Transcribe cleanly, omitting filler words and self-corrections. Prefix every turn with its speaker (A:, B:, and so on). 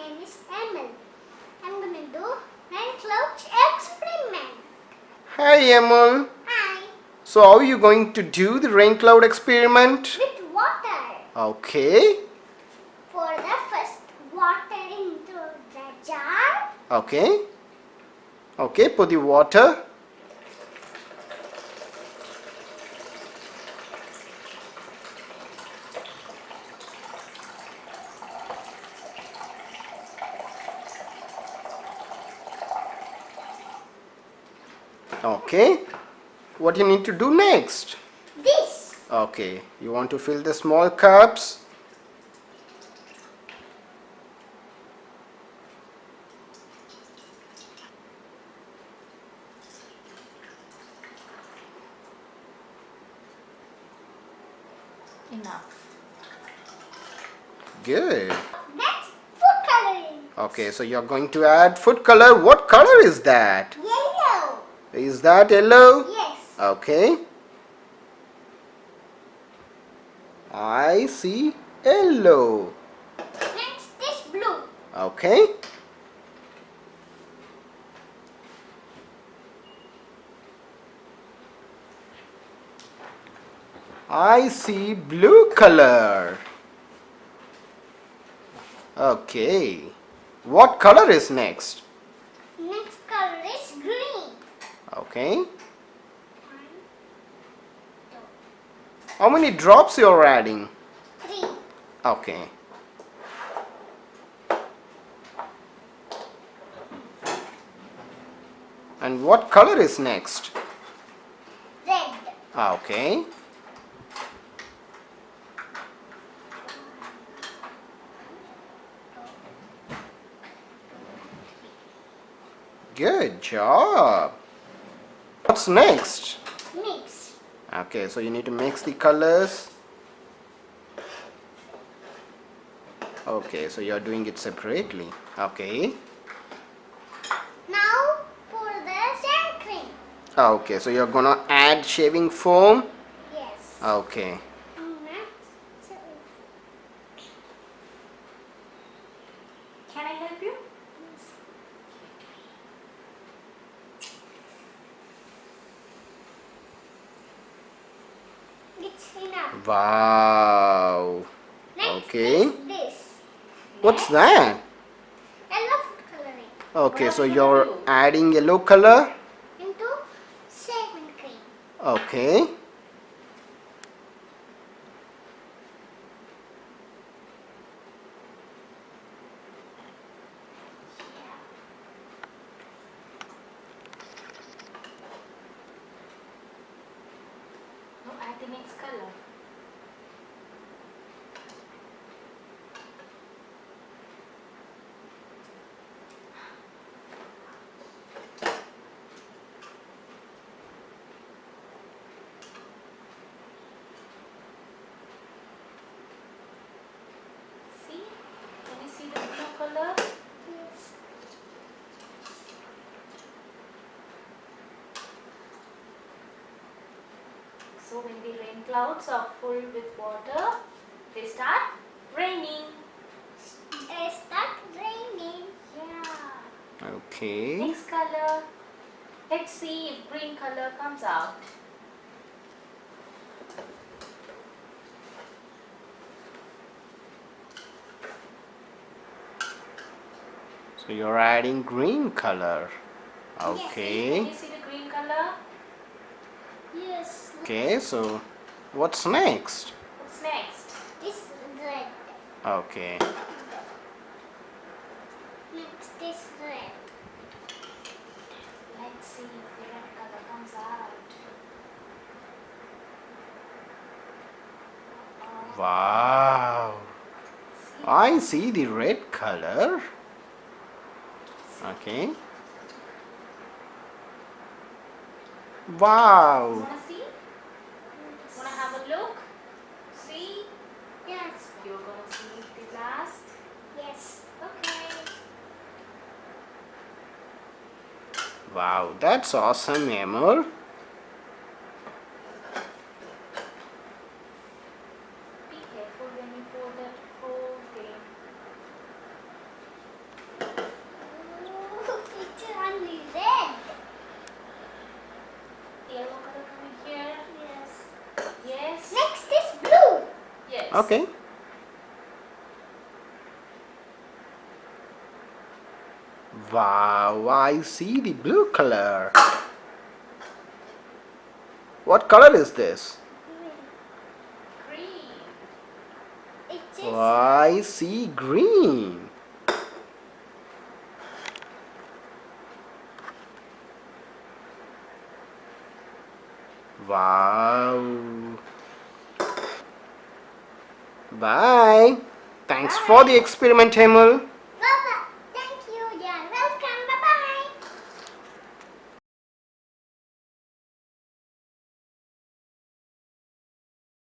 A: name is Emil. I'm going to do rain clouds experiment.
B: Hi Emil.
A: Hi.
B: So how are you going to do the rain cloud experiment?
A: With water.
B: Okay.
A: For the first, water into the jar.
B: Okay. Okay, put the water. Okay. What you need to do next?
A: This.
B: Okay. You want to fill the small cups.
A: Enough.
B: Good.
A: Next, food coloring.
B: Okay, so you're going to add food color. What color is that?
A: Yellow.
B: Is that yellow?
A: Yes.
B: Okay. I see yellow.
A: Next is blue.
B: Okay. I see blue color. Okay. What color is next?
A: Next color is green.
B: Okay.
A: 1, 2.
B: How many drops you're adding?
A: 3.
B: Okay. And what color is next?
A: Red.
B: Okay. Good job. What's next?
A: Mix.
B: Okay, so you need to mix the colors. Okay, so you're doing it separately. Okay.
A: Now pour the sand cream.
B: Okay, so you're gonna add shaving foam.
A: Yes.
B: Okay.
A: Next.
C: Can I help you?
A: It's enough.
B: Wow.
A: Next
B: Okay.
A: is this.
B: What's that?
A: Yellow food coloring.
B: Okay,
C: What
B: so
C: are we gonna
B: you're
C: do?
B: adding yellow color.
A: Into shaving cream.
B: Okay.
C: No, add the next color. See? Can you see the blue color?
A: Yes.
C: So when the rain clouds are full with water, they start raining.
A: It start raining.
C: Yeah.
B: Okay.
C: Next color. Let's see if green color comes out.
B: So you're adding green color.
C: Can
B: Okay.
C: you see the green color?
A: Yes.
B: Okay, so what's next?
C: What's next?
A: This red.
B: Okay.
A: Next is red.
C: Let's see if the red color comes out.
B: Wow.
C: See?
B: I see the red color. Okay. Wow.
C: Wanna see? Wanna have a look? See?
A: Yes.
C: You're gonna see the last.
A: Yes.
C: Okay.
B: Wow, that's awesome, Emil.
C: Be careful when you pour that whole thing. droplets.
B: Okay. Wow, I see the blue color. What color is this?
C: Green.
A: It is
B: I see green. Wow. Bye. Thanks for the experiment, Emil.